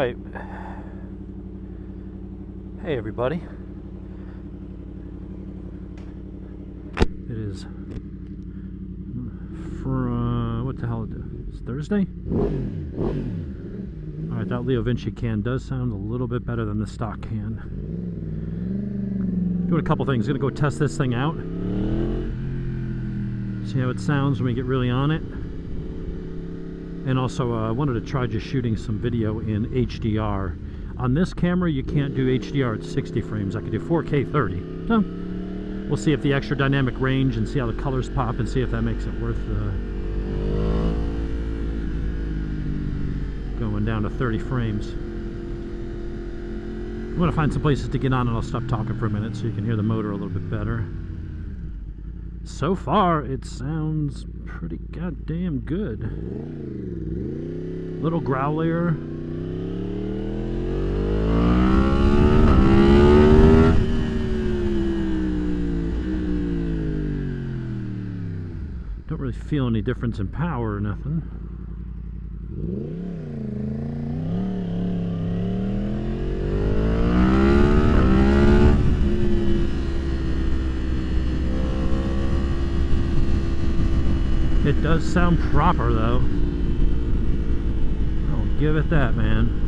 right. Hey everybody. It is from, what the hell is it? It's Thursday? Alright, that Leo Vinci can does sound a little bit better than the stock can. Doing a couple things. Gonna go test this thing out. See how it sounds when we get really on it. And also I wanted to try just shooting some video in HDR. On this camera you can't do HDR at 60 frames. I could do 4K 30. So we'll see if the extra dynamic range and see how the colors pop and see if that makes it worth going down to 30 frames. I'm going to find some places to get on and I'll stop talking for a minute so you can hear the motor a little bit better. So far it sounds pretty goddamn good. Little growlier. Don't really feel any difference in power or nothing. It does sound proper though. I'll give it that, man.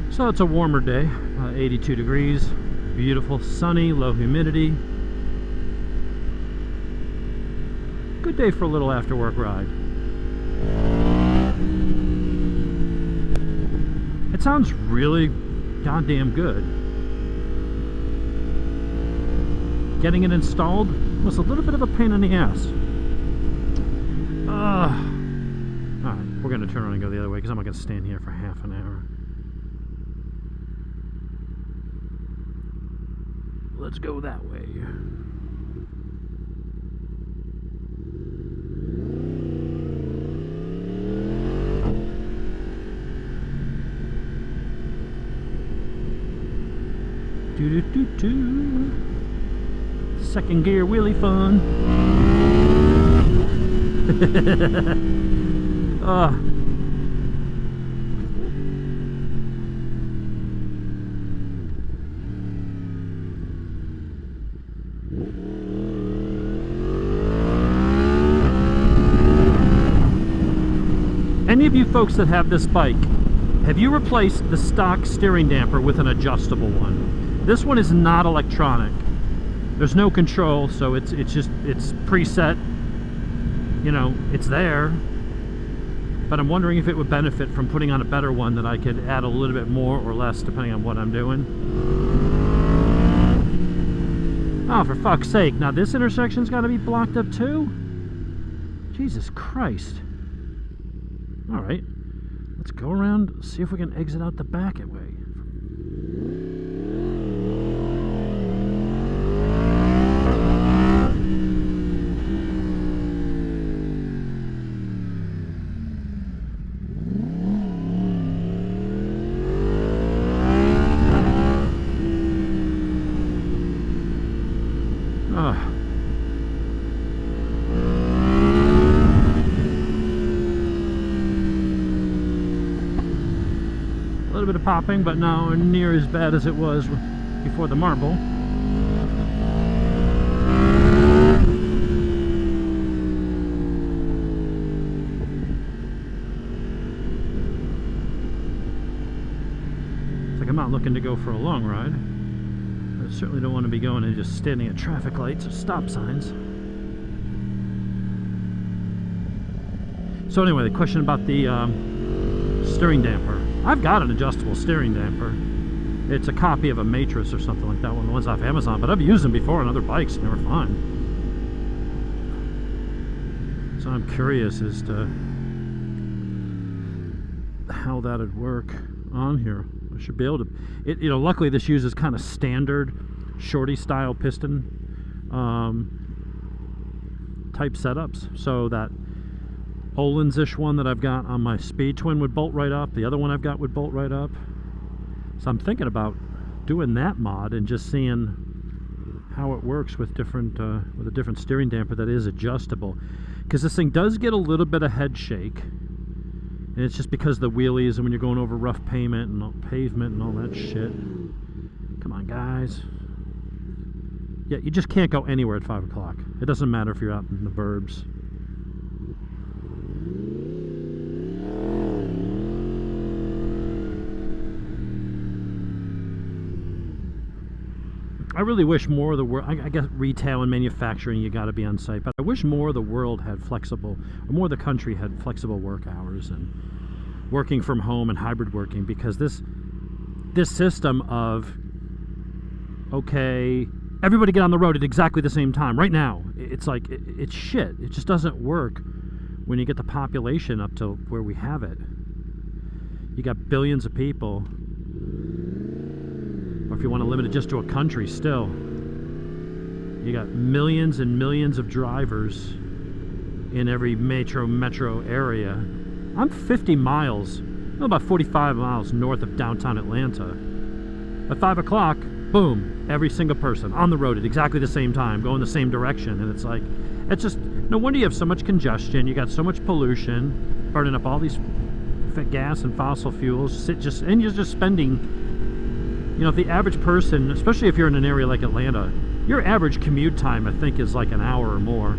So it's a warmer day, 82 degrees, beautiful, sunny, low humidity. Good day for a little after work ride. It sounds really goddamn good. Getting it installed was a little bit of a pain in the ass. Alright, we're going to turn around and go the other way because I'm not going to stand here for half an hour. Let's go that way. Doo-doo-doo-doo. Second gear wheelie fun. Any of you folks that have this bike, have you replaced the stock steering damper with an adjustable one? This one is not electronic. There's no control, so it's preset. You know, it's there. But I'm wondering if it would benefit from putting on a better one that I could add a little bit more or less depending on what I'm doing. Oh, for fuck's sake. Now this intersection's got to be blocked up too? Jesus Christ. Alright. Let's go around, see if we can exit out the back way. A little bit of popping, but nowhere near as bad as it was before the marble. It's like I'm not looking to go for a long ride. I certainly don't want to be going and just standing at traffic lights or stop signs. So anyway, the question about the steering damper. I've got an adjustable steering damper. It's a copy of a Matrix or something like that, one of the ones off Amazon, but I've used them before on other bikes and they were fine. So I'm curious as to how that would work on here. I should be able to, you know, luckily this uses kind of standard shorty style piston type setups, so that Olin's-ish one that I've got on my Speed Twin would bolt right up. The other one I've got would bolt right up. So I'm thinking about doing that mod and just seeing how it works with different with a different steering damper that is adjustable. because this thing does get a little bit of head shake, and it's just because of the wheelies and when you're going over rough pavement and all that shit. Come on, guys. Yeah, you just can't go anywhere at 5 o'clock. It doesn't matter if you're out in the burbs. I really wish more of the world, I guess retail and manufacturing, you got to be on site, but I wish more of the world had flexible, or more of the country had flexible work hours and working from home and hybrid working, because this system of, okay, everybody get on the road at exactly the same time right now, it's like, it's shit. It just doesn't work when you get the population up to where we have it. You got billions of people. Or if you want to limit it just to a country, still, you got millions and millions of drivers in every metro area. I'm 50 miles, about 45 miles north of downtown Atlanta. At 5 o'clock, boom, every single person on the road at exactly the same time, going the same direction. And it's like, it's just, no wonder you have so much congestion. You got so much pollution, burning up all these gas and fossil fuels, and you're just spending, you know, if the average person, especially if you're in an area like Atlanta, your average commute time, I think, is like an hour or more.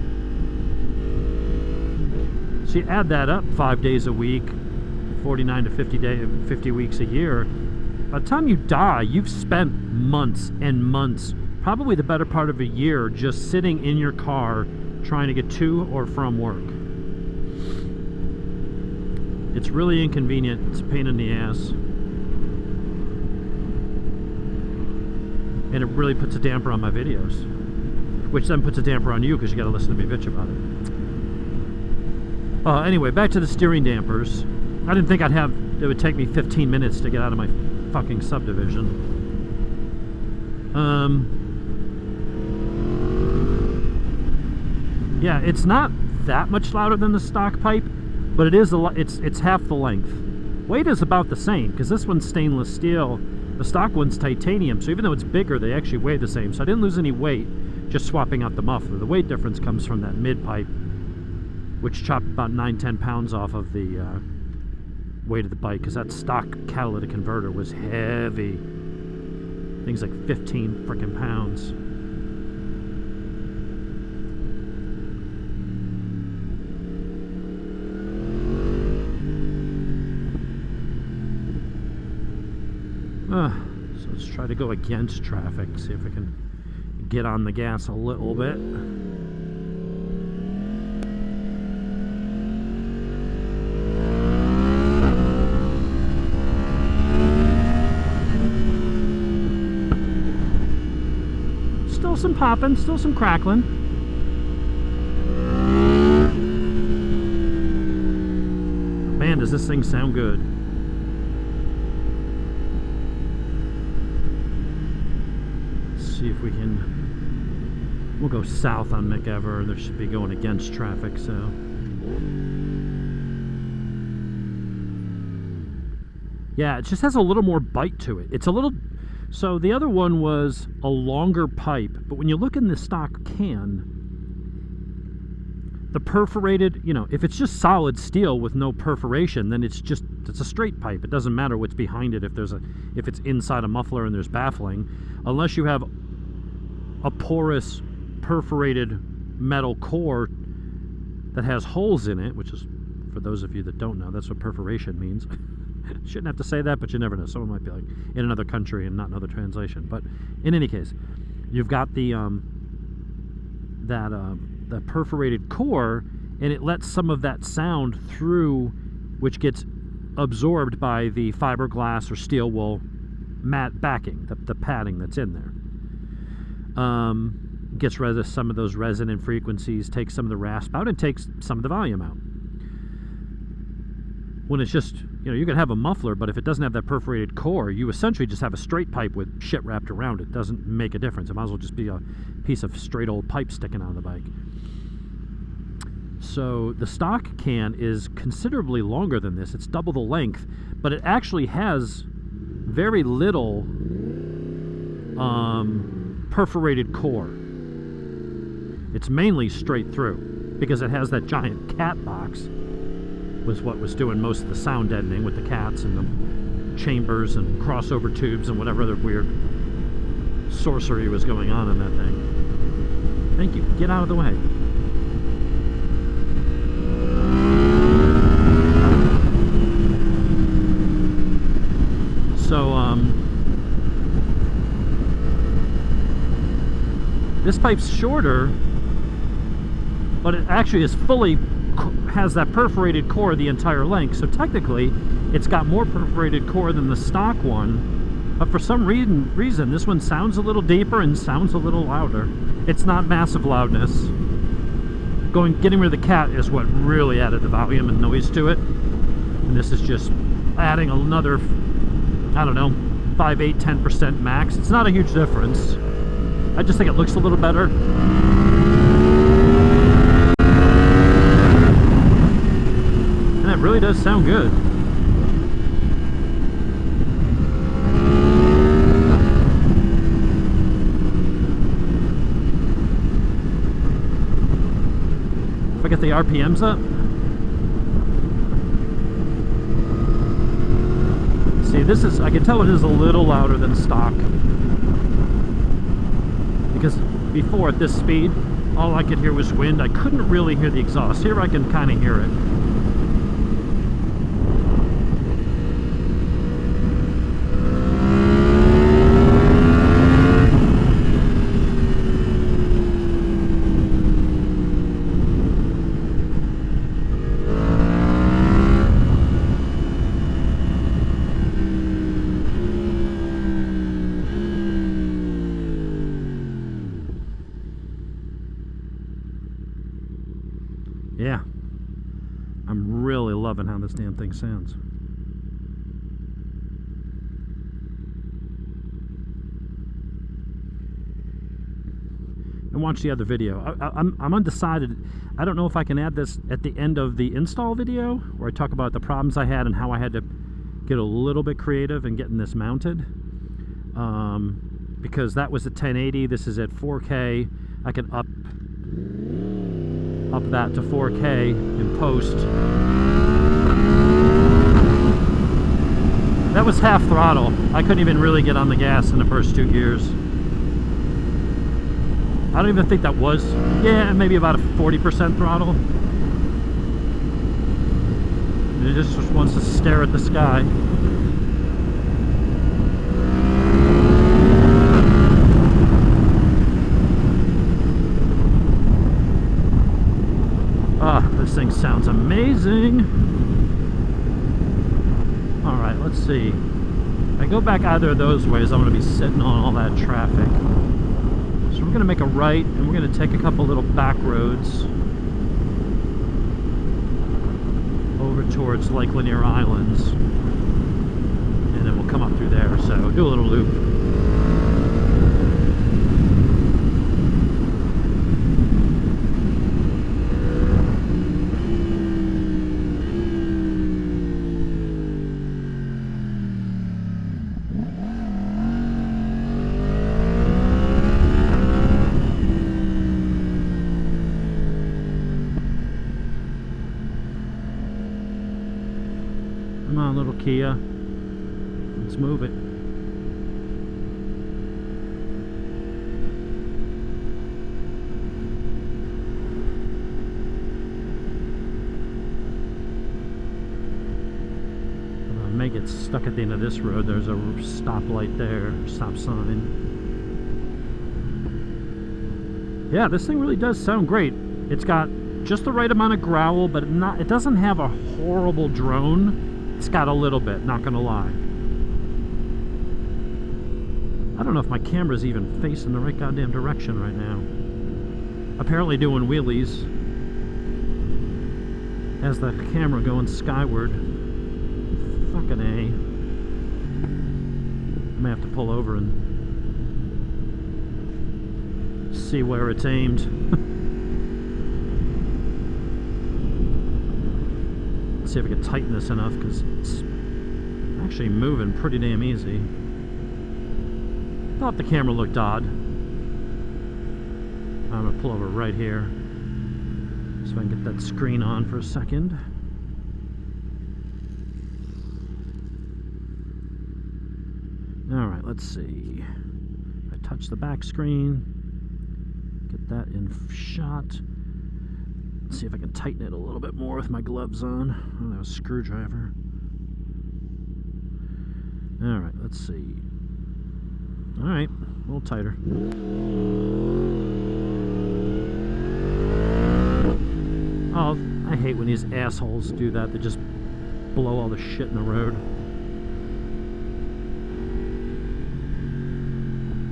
So you add that up 5 days a week, 49 to 50 weeks a year. By the time you die, you've spent months and months, probably the better part of a year, just sitting in your car trying to get to or from work. It's really inconvenient. It's a pain in the ass. And it really puts a damper on my videos, which then puts a damper on you because you got to listen to me bitch about it. Anyway, back to the steering dampers. I didn't think it would take me 15 minutes to get out of my fucking subdivision. Yeah, it's not that much louder than the stock pipe, but it is it's half the length. Weight is about the same because this one's stainless steel. The stock one's titanium, so even though it's bigger, they actually weigh the same. So I didn't lose any weight just swapping out the muffler. The weight difference comes from that mid pipe, which chopped about 9-10 pounds off of the weight of the bike, because that stock catalytic converter was heavy. Things like 15 freaking pounds. So let's try to go against traffic, see if we can get on the gas a little bit. Still some popping, still some crackling. Man, does this thing sound good. See if we can, we'll go south on McEver. There should be going against traffic, so. Yeah, it just has a little more bite to it. It's a little, so the other one was a longer pipe, but when you look in the stock can, the perforated, you know, if it's just solid steel with no perforation, then it's a straight pipe. It doesn't matter what's behind it if it's inside a muffler and there's baffling, unless you have a porous perforated metal core that has holes in it, which is, for those of you that don't know, that's what perforation means. Shouldn't have to say that, but you never know. Someone might be like in another country and not another translation. But in any case, you've got the perforated core, and it lets some of that sound through, which gets absorbed by the fiberglass or steel wool mat backing, the padding that's in there. Gets rid of some of those resonant frequencies, takes some of the rasp out, and takes some of the volume out. When it's just, you know, you can have a muffler, but if it doesn't have that perforated core, you essentially just have a straight pipe with shit wrapped around it. It doesn't make a difference. It might as well just be a piece of straight old pipe sticking out of the bike. So the stock can is considerably longer than this. It's double the length, but it actually has very little perforated core. It's mainly straight through. because it has that giant cat box, was what was doing most of the sound deadening with the cats and the chambers and crossover tubes and whatever other weird sorcery was going on in that thing. Thank you. Get out of the way. So, this pipe's shorter, but it actually is fully, has that perforated core the entire length. So technically, it's got more perforated core than the stock one. But for some reason, this one sounds a little deeper and sounds a little louder. It's not massive loudness. Getting rid of the cat is what really added the volume and noise to it. And this is just adding another, I don't know, 5, 8, 10% max. It's not a huge difference. I just think it looks a little better. And it really does sound good. If I get the RPMs up. See, this is, I can tell it is a little louder than stock. Because before at this speed, all I could hear was wind. I couldn't really hear the exhaust. Here I can kind of hear it. Yeah, I'm really loving how this damn thing sounds. And watch the other video. I'm undecided. I don't know if I can add this at the end of the install video, where I talk about the problems I had and how I had to get a little bit creative in getting this mounted. Because that was at 1080, this is at 4K. I can up that to 4K in post. That was half throttle. I couldn't even really get on the gas in the first 2 gears. I don't even think that was, yeah, maybe about a 40% throttle. It just wants to stare at the sky. Ah, this thing sounds amazing. Alright, let's see. If I go back either of those ways, I'm going to be sitting on all that traffic. So we're going to make a right, and we're going to take a couple little back roads over towards Lake Lanier Islands. And then we'll come up through there, so do a little loop. Come on, little Kia. Let's move it. I may get stuck at the end of this road. There's a stoplight there, stop sign. Yeah, this thing really does sound great. It's got just the right amount of growl, but it doesn't have a horrible drone. It's got a little bit, not gonna lie. I don't know if my camera's even facing the right goddamn direction right now. Apparently doing wheelies has the camera going skyward. Fucking A. I may have to pull over and see where it's aimed. See if I can tighten this enough, because it's actually moving pretty damn easy. Thought the camera looked odd. I'm gonna pull over right here. So I can get that screen on for a second. Alright, let's see. I touch the back screen. Get that in shot. Let's see if I can tighten it a little bit more with my gloves on. Oh, that was a screwdriver. Alright, let's see. Alright, a little tighter. Oh, I hate when these assholes do that. They just blow all the shit in the road.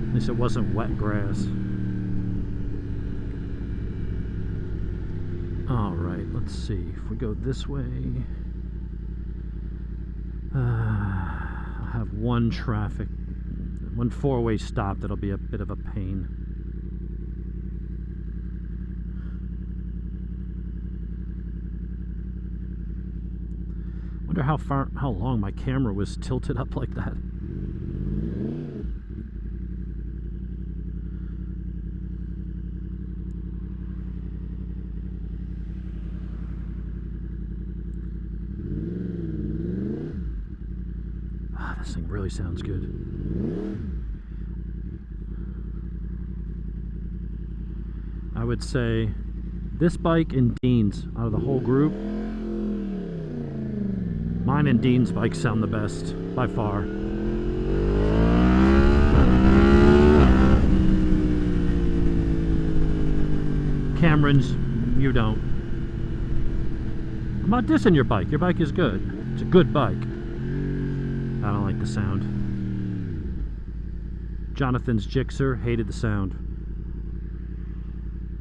At least it wasn't wet grass. Alright, let's see. If we go this way... I'll have one four-way stop that'll be a bit of a pain. Wonder how long my camera was tilted up like that. This thing really sounds good. I would say this bike and Dean's, out of the whole group, mine and Dean's bikes sound the best by far. Cameron's, you don't. I'm not dissing your bike. Your bike is good. It's a good bike. I don't like the sound. Jonathan's Gixxer hated the sound.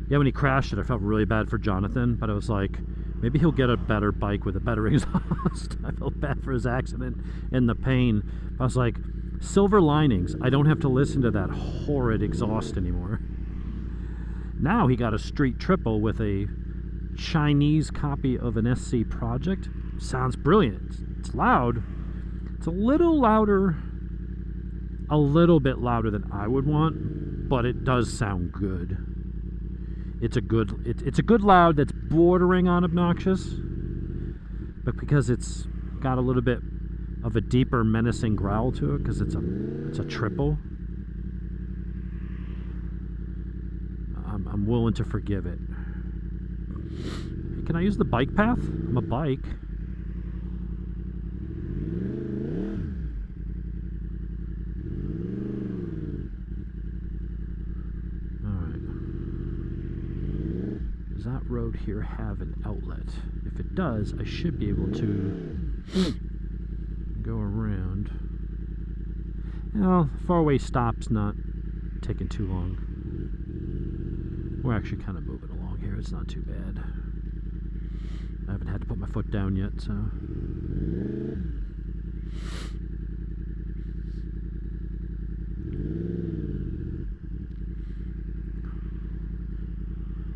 Yeah, when he crashed it, I felt really bad for Jonathan, but I was like, maybe he'll get a better bike with a better exhaust. I felt bad for his accident and the pain. I was like, silver linings. I don't have to listen to that horrid exhaust anymore. Now he got a street triple with a Chinese copy of an SC Project. Sounds brilliant. It's loud. It's a little louder, a little bit louder than I would want, but it does sound good. It's a good loud that's bordering on obnoxious, but because it's got a little bit of a deeper menacing growl to it, because it's a triple, I'm willing to forgive it. Can I use the bike path? I'm a bike. Does that road here have an outlet? If it does, I should be able to go around. Well, far-away stop's not taking too long. We're actually kind of moving along here. It's not too bad. I haven't had to put my foot down yet, so...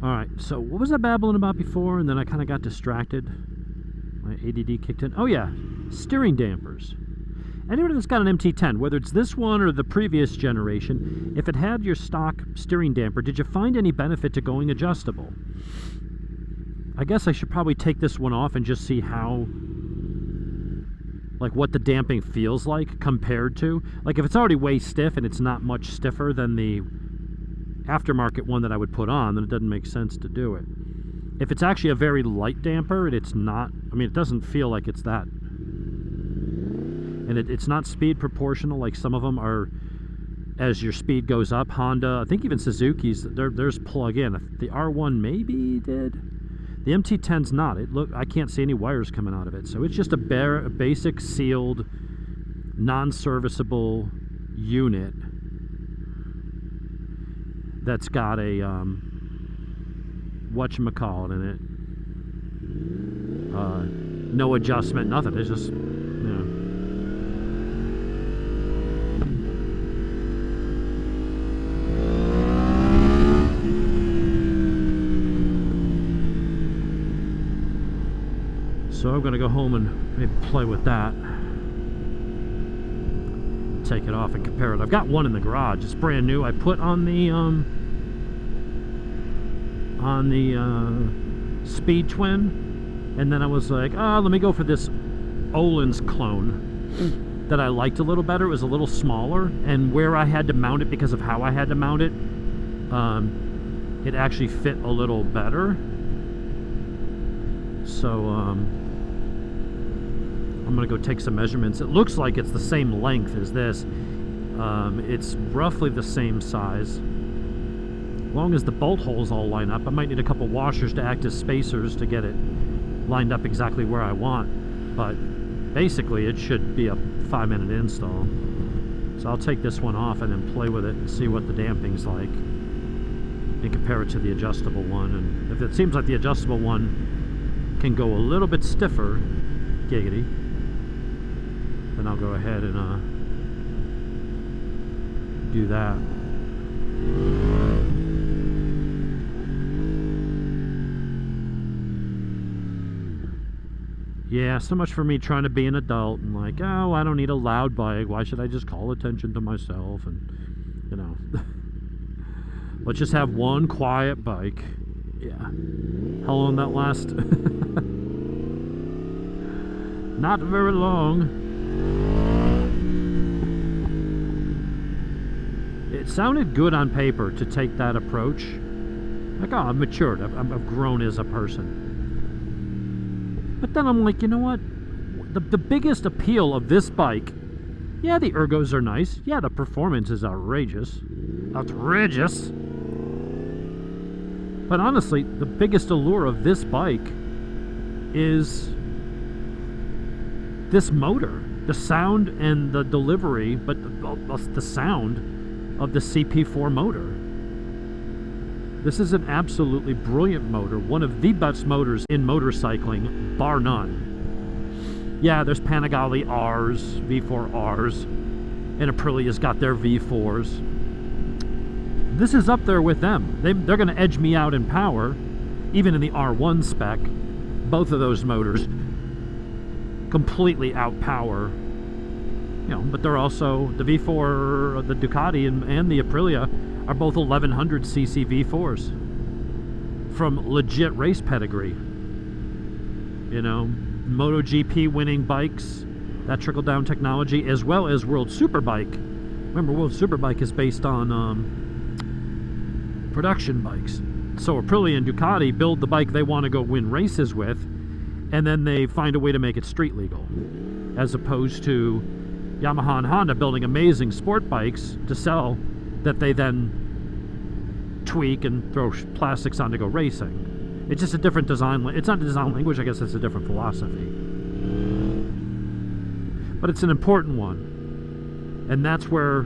Alright, so what was I babbling about before, and then I kind of got distracted? My ADD kicked in. Oh yeah, steering dampers. Anyone that's got an MT-10, whether it's this one or the previous generation, if it had your stock steering damper, did you find any benefit to going adjustable? I guess I should probably take this one off and just see how, like, what the damping feels like compared to, like, if it's already way stiff and it's not much stiffer than the aftermarket one that I would put on, then it doesn't make sense to do it. If it's actually a very light damper and it's not, I mean, it doesn't feel like it's that, and it's not speed proportional like some of them are. As your speed goes up, Honda, I think even Suzuki's, there's plug-in. The R1 maybe did. The MT-10's not. I can't see any wires coming out of it, so it's just a basic sealed, non-serviceable unit that's got a whatchamacallit in it. No adjustment, nothing. It's just, you know. So I'm going to go home and maybe play with that. Take it off and compare it. I've got one in the garage. It's brand new. I put on the Speed Twin, and then I was like, let me go for this Olin's clone that I liked a little better. It was a little smaller, and where I had to mount it because of how I had to mount it, it actually fit a little better. So I'm gonna go take some measurements. It looks like it's the same length as this. It's roughly the same size. As long as the bolt holes all line up. I might need a couple washers to act as spacers to get it lined up exactly where I want. But basically it should be a 5-minute install. So I'll take this one off and then play with it and see what the damping's like and compare it to the adjustable one. And if it seems like the adjustable one can go a little bit stiffer, giggity, then I'll go ahead and do that. Yeah, so much for me trying to be an adult and like, oh, I don't need a loud bike. Why should I just call attention to myself? And, you know, let's just have one quiet bike. Yeah. How long that last? Not very long. It sounded good on paper to take that approach. Like, oh, I've matured. I've grown as a person. But then I'm like, you know what? The biggest appeal of this bike, yeah, the ergos are nice. Yeah, the performance is outrageous. Outrageous. But honestly, the biggest allure of this bike is this motor. The sound and the delivery, but the sound of the CP4 motor. This is an absolutely brilliant motor, one of the best motors in motorcycling, bar none. Yeah, there's Panigale R's, V4R's, and Aprilia's got their V4s. This is up there with them. They're going to edge me out in power, even in the R1 spec. Both of those motors completely outpower. You know, but they're also, the V4, the Ducati and the Aprilia are both 1100cc V4s from legit race pedigree. You know, MotoGP winning bikes, that trickle-down technology, as well as World Superbike. Remember, World Superbike is based on production bikes. So Aprilia and Ducati build the bike they want to go win races with, and then they find a way to make it street legal, as opposed to Yamaha and Honda building amazing sport bikes to sell that they then tweak and throw plastics on to go racing. It's just a different design. It's not a design language, I guess it's a different philosophy. But it's an important one. And that's where,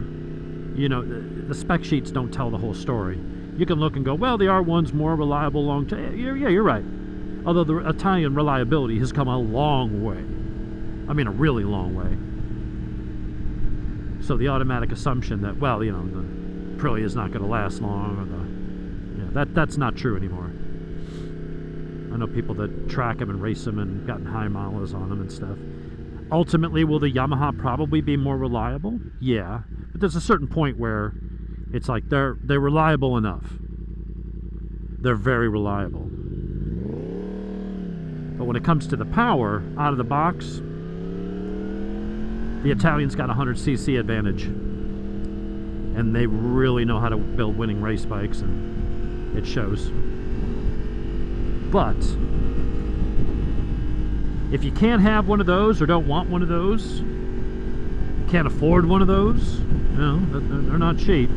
you know, the spec sheets don't tell the whole story. You can look and go, well, the R1's more reliable long term. Yeah, you're right. Although the Italian reliability has come a long way. I mean, a really long way. So the automatic assumption that, well, you know, the Aprilia is not going to last long, or that's not true anymore. I know people that track them and race them and gotten high miles on them and stuff. Ultimately, will the Yamaha probably be more reliable? Yeah, but there's a certain point where it's like they're reliable enough. They're very reliable. But when it comes to the power out of the box, the Italians got a 100cc advantage, and they really know how to build winning race bikes, and it shows. But if you can't have one of those, or don't want one of those, can't afford one of those, you know, they're not cheap,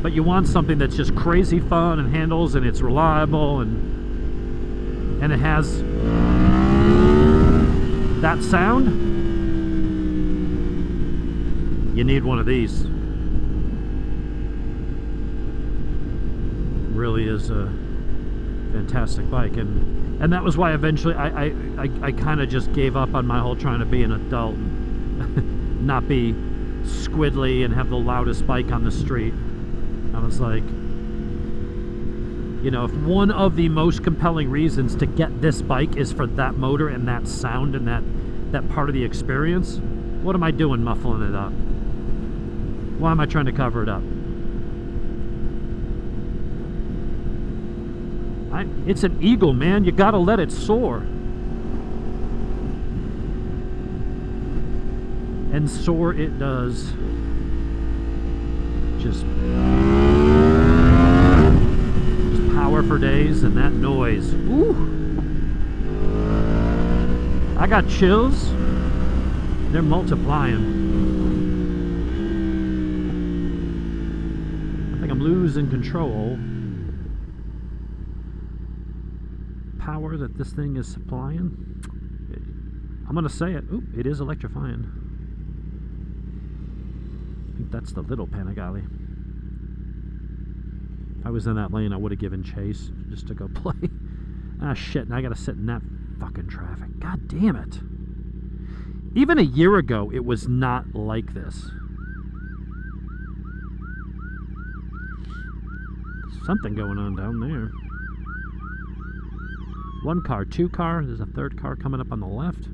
but you want something that's just crazy fun and handles, and it's reliable, and it has that sound, you need one of these. Really is a fantastic bike, and that was why eventually I kind of just gave up on my whole trying to be an adult and not be squiddly and have the loudest bike on the street. I was like, you know, if one of the most compelling reasons to get this bike is for that motor and that sound and that part of the experience, what am I doing muffling it up? Why am I trying to cover it up? It's an eagle, man. You gotta let it soar. And soar it does. Just power for days, and that noise. Ooh. I got chills. They're multiplying. I think I'm losing control. Power that this thing is supplying. I'm gonna say it. Oop, it is electrifying. I think that's the little Panigale. If I was in that lane, I would have given chase just to go play. Ah, shit, now I gotta sit in that fucking traffic. God damn it. Even a year ago, it was not like this. Something going on down there. One car, two car. There's a third car coming up on the left.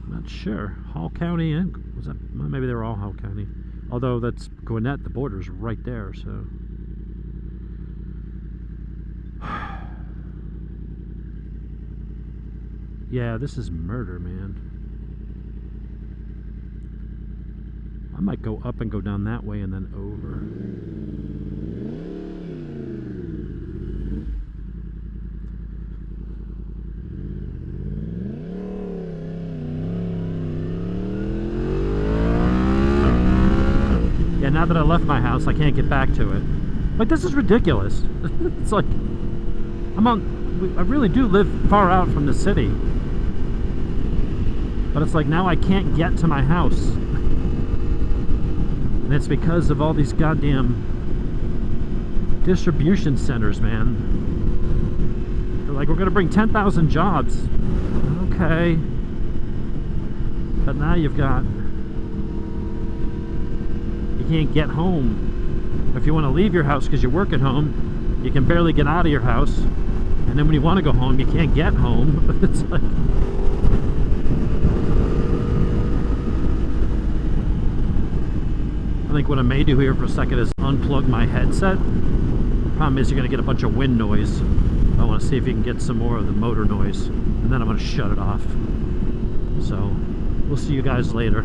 Not sure. Hall County, and was that? Well, maybe they were all Hall County. Although that's Gwinnett, the border's right there. So. Yeah, this is murder, man. I might go up and go down that way and then over. Yeah, now that I left my house, I can't get back to it. Like, this is ridiculous. It's like, I really do live far out from the city. But it's like, now I can't get to my house. And it's because of all these goddamn distribution centers, man. They're like, we're going to bring 10,000 jobs. Okay. But now you've got... You can't get home. If you want to leave your house because you work at home, you can barely get out of your house. And then when you want to go home, you can't get home. It's like... I think what I may do here for a second is unplug my headset. Problem is, you're going to get a bunch of wind noise. I want to see if you can get some more of the motor noise, and then I'm going to shut it off. So we'll see you guys later.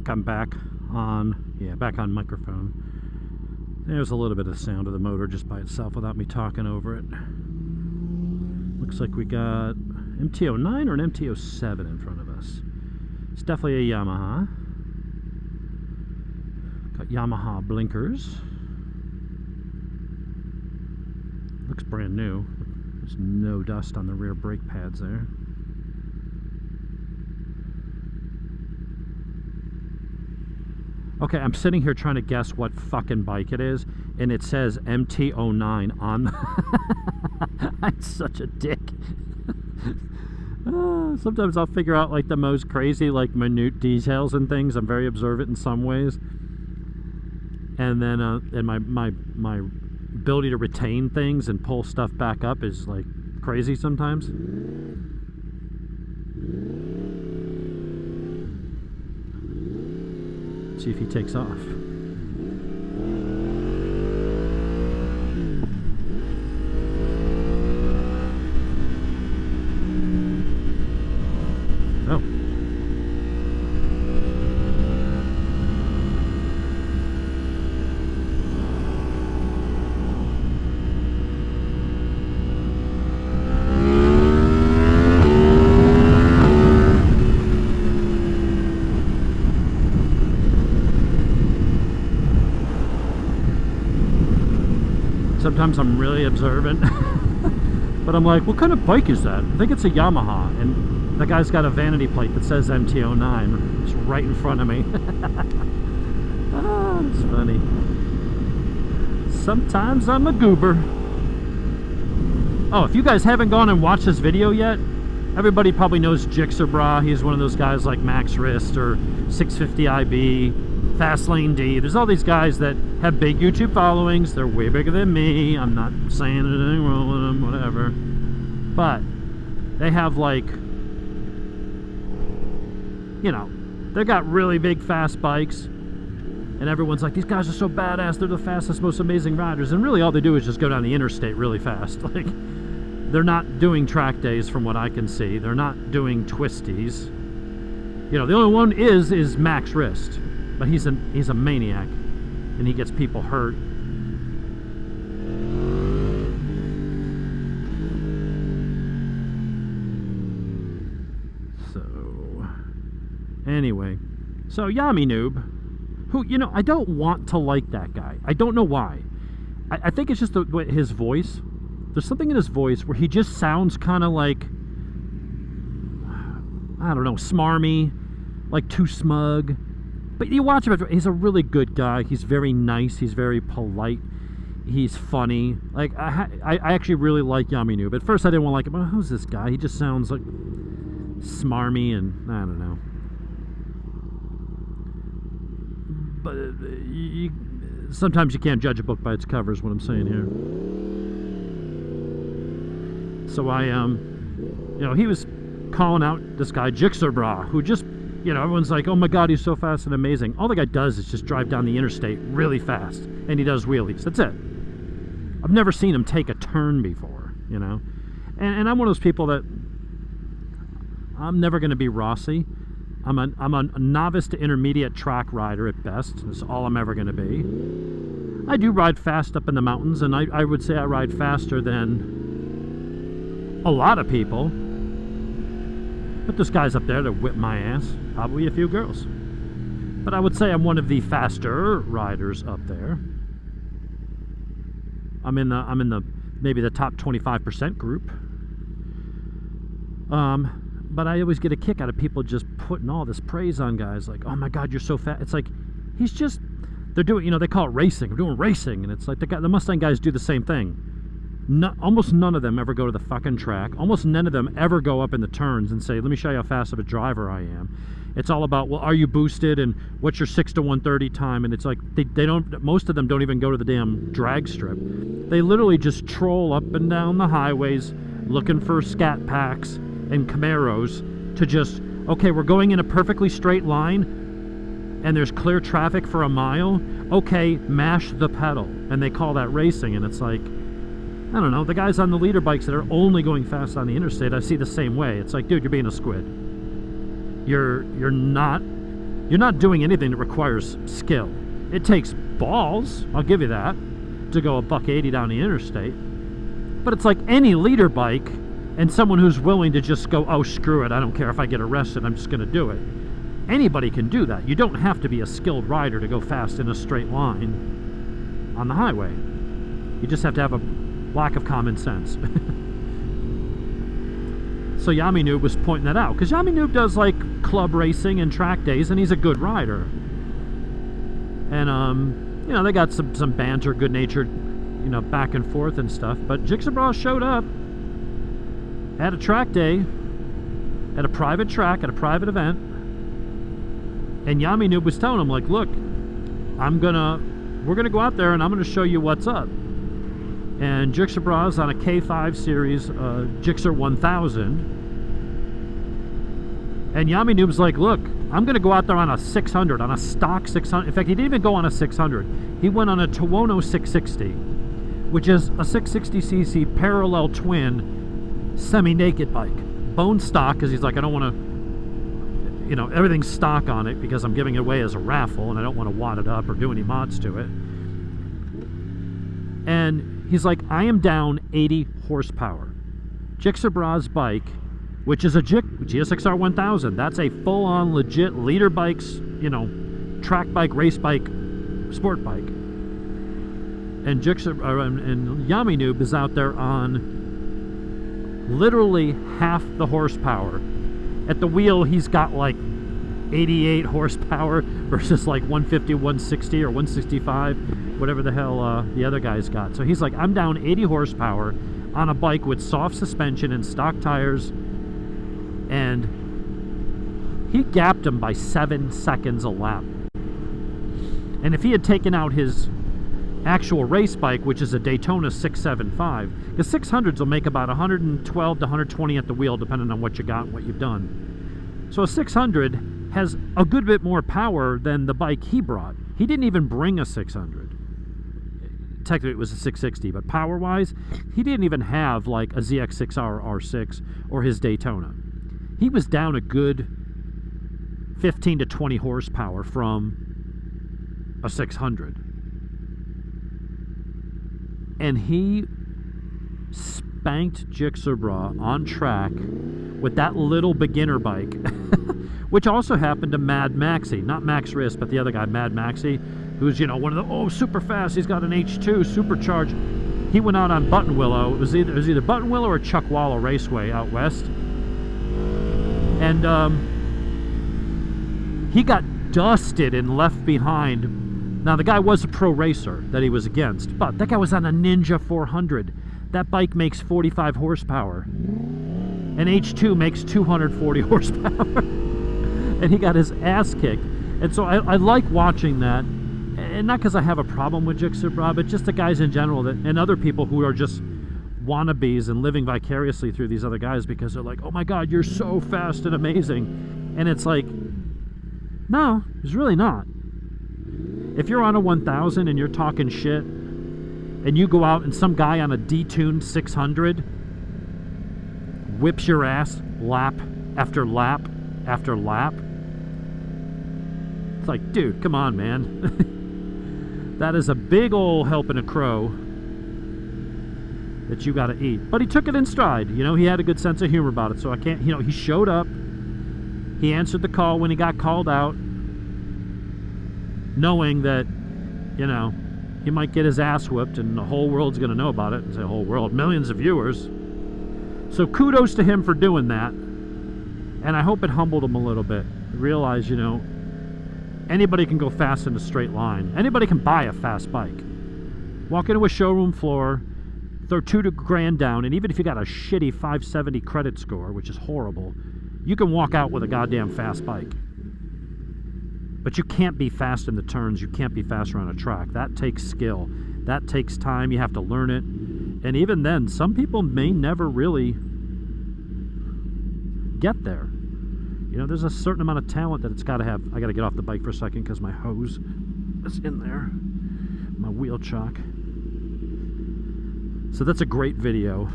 think I'm back on, yeah, back on microphone. There's a little bit of sound of the motor just by itself without me talking over it. Looks like we got MT-09 or an MT-07 in front of us. It's definitely a Yamaha. Got Yamaha blinkers. Looks brand new. There's no dust on the rear brake pads there. Okay, I'm sitting here trying to guess what fucking bike it is, and it says MT-09 on the... I'm such a dick. Sometimes I'll figure out like the most crazy, like minute details and things. I'm very observant in some ways, and then and my ability to retain things and pull stuff back up is like crazy sometimes. See if he takes off. Oh. Sometimes I'm really observant, but I'm like, what kind of bike is that? I think it's a Yamaha, and the guy's got a vanity plate that says MT-09. It's right in front of me. Ah, it's funny. Sometimes I'm a goober. Oh, if you guys haven't gone and watched this video yet, everybody probably knows Jixerbra. He's one of those guys like Max Wrist or 650IB. Fastlane D. There's all these guys that have big YouTube followings. They're way bigger than me. I'm not saying anything wrong with them, whatever. But they have like, you know, they got really big fast bikes. And everyone's like, these guys are so badass. They're the fastest, most amazing riders. And really all they do is just go down the interstate really fast. Like, they're not doing track days from what I can see. They're not doing twisties. You know, the only one is Max Wrist. But he's a maniac, and he gets people hurt. So, anyway, so Yami Noob, who, you know, I don't want to like that guy. I don't know why. I think it's just his voice. There's something in his voice where he just sounds kind of like, I don't know, smarmy, like too smug. But you watch him, he's a really good guy. He's very nice. He's very polite. He's funny. Like, I actually really like Yami Noob. At first I didn't want to like him. Oh, who's this guy? He just sounds like smarmy and I don't know. But sometimes you can't judge a book by its cover is what I'm saying here. So you know, he was calling out this guy, Jixerbra, who just, you know, everyone's like, oh my god, he's so fast and amazing. All the guy does is just drive down the interstate really fast, and he does wheelies. That's it. I've never seen him take a turn before, you know. And I'm one of those people that I'm never going to be Rossi. I'm a novice to intermediate track rider at best. That's all I'm ever going to be. I do ride fast up in the mountains, and I would say I ride faster than a lot of people. But there's guys up there that whip my ass. Probably a few girls. But I would say I'm one of the faster riders up there. I'm in the maybe the top 25% group. But I always get a kick out of people just putting all this praise on guys. Like, oh my god, you're so fast. It's like, he's just, they're doing, you know, they call it racing. We're doing racing. And it's like the Mustang guys do the same thing. Almost none of them ever go to the fucking track. Almost none of them ever go up in the turns and say, let me show you how fast of a driver I am. It's all about, well, are you boosted and what's your 6 to 130 time? And it's like, they don't, most of them don't even go to the damn drag strip. They literally just troll up and down the highways looking for scat packs and Camaros to just, okay, we're going in a perfectly straight line and there's clear traffic for a mile. Okay, mash the pedal. And they call that racing. And it's like, I don't know, the guys on the leader bikes that are only going fast on the interstate, I see the same way. It's like, dude, you're being a squid. You're not You're not doing anything that requires skill. It takes balls, I'll give you that, to go $180 down the interstate. But it's like any leader bike and someone who's willing to just go, oh, screw it, I don't care if I get arrested, I'm just going to do it. Anybody can do that. You don't have to be a skilled rider to go fast in a straight line on the highway. You just have to have a lack of common sense. So Yami Noob was pointing that out, because Yami Noob does like club racing and track days, and he's a good rider. And you know, they got some banter, good-natured, you know, back and forth and stuff. But Jigsaw showed up at a track day, at a private track, at a private event, and Yami Noob was telling him, like, look, we're gonna go out there and I'm gonna show you what's up. And Jigsaw is on a K5 series, Jigsaw 1000. And Yami Noob's like, look, I'm going to go out there on a 600, on a stock 600. In fact, he didn't even go on a 600. He went on a Tuono 660, which is a 660cc parallel twin semi-naked bike. Bone stock, because he's like, I don't want to, you know, everything's stock on it because I'm giving it away as a raffle and I don't want to wad it up or do any mods to it. And he's like, I am down 80 horsepower. Jigsaw's bike, which is a GSXR 1000, that's a full-on legit leader bikes, you know, track bike, race bike, sport bike. And Yami Noob is out there on literally half the horsepower. At the wheel, he's got like 88 horsepower versus like 150, 160, or 165, whatever the hell the other guy's got. So he's like, I'm down 80 horsepower on a bike with soft suspension and stock tires, and he gapped him by 7 seconds a lap. And if he had taken out his actual race bike, which is a Daytona 675, the 600s will make about 112 to 120 at the wheel, depending on what you got and what you've done. So a 600 has a good bit more power than the bike he brought. He didn't even bring a 600. Technically it was a 660, but power-wise, he didn't even have like a ZX6R R6 or his Daytona. He was down a good 15 to 20 horsepower from a 600. And he spanked Jigsaw on track with that little beginner bike, which also happened to Mad Maxi. Not Max Risk, but the other guy, Mad Maxi, who's, you know, one of the, oh, super fast, he's got an H2 supercharged. He went out on Button Willow. It was either Button Willow or Chuckwalla Raceway out west. And he got dusted and left behind. Now, the guy was a pro racer that he was against, but that guy was on a Ninja 400. That bike makes 45 horsepower. An H2 makes 240 horsepower. And he got his ass kicked. And so I like watching that. And not because I have a problem with Jigsaw, but just the guys in general that, and other people who are just wannabes and living vicariously through these other guys because they're like, oh my god, you're so fast and amazing. And it's like, no, it's really not. If you're on a 1000 and you're talking shit and you go out and some guy on a detuned 600 whips your ass lap after lap after lap, it's like, dude, come on, man. That is a big ol' helping a crow that you got to eat. But he took it in stride. You know, he had a good sense of humor about it. So I can't, you know, he showed up. He answered the call when he got called out, knowing that, you know, he might get his ass whipped and the whole world's going to know about it. It's the whole world, millions of viewers. So kudos to him for doing that. And I hope it humbled him a little bit. Realize, you know, anybody can go fast in a straight line. Anybody can buy a fast bike. Walk into a showroom floor, throw $2 grand down, and even if you got a shitty 570 credit score, which is horrible, you can walk out with a goddamn fast bike. But you can't be fast in the turns. You can't be fast around a track. That takes skill. That takes time. You have to learn it. And even then, some people may never really get there. You know, there's a certain amount of talent that it's got to have. I got to get off the bike for a second because my hose is in there. My wheel chock. So that's a great video.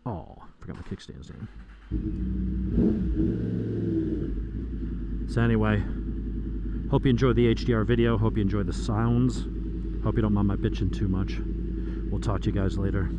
Oh, forgot my kickstand's in. So anyway, Hope you enjoyed the HDR video. Hope you enjoyed the sounds. Hope you don't mind my bitching too much. We'll talk to you guys later.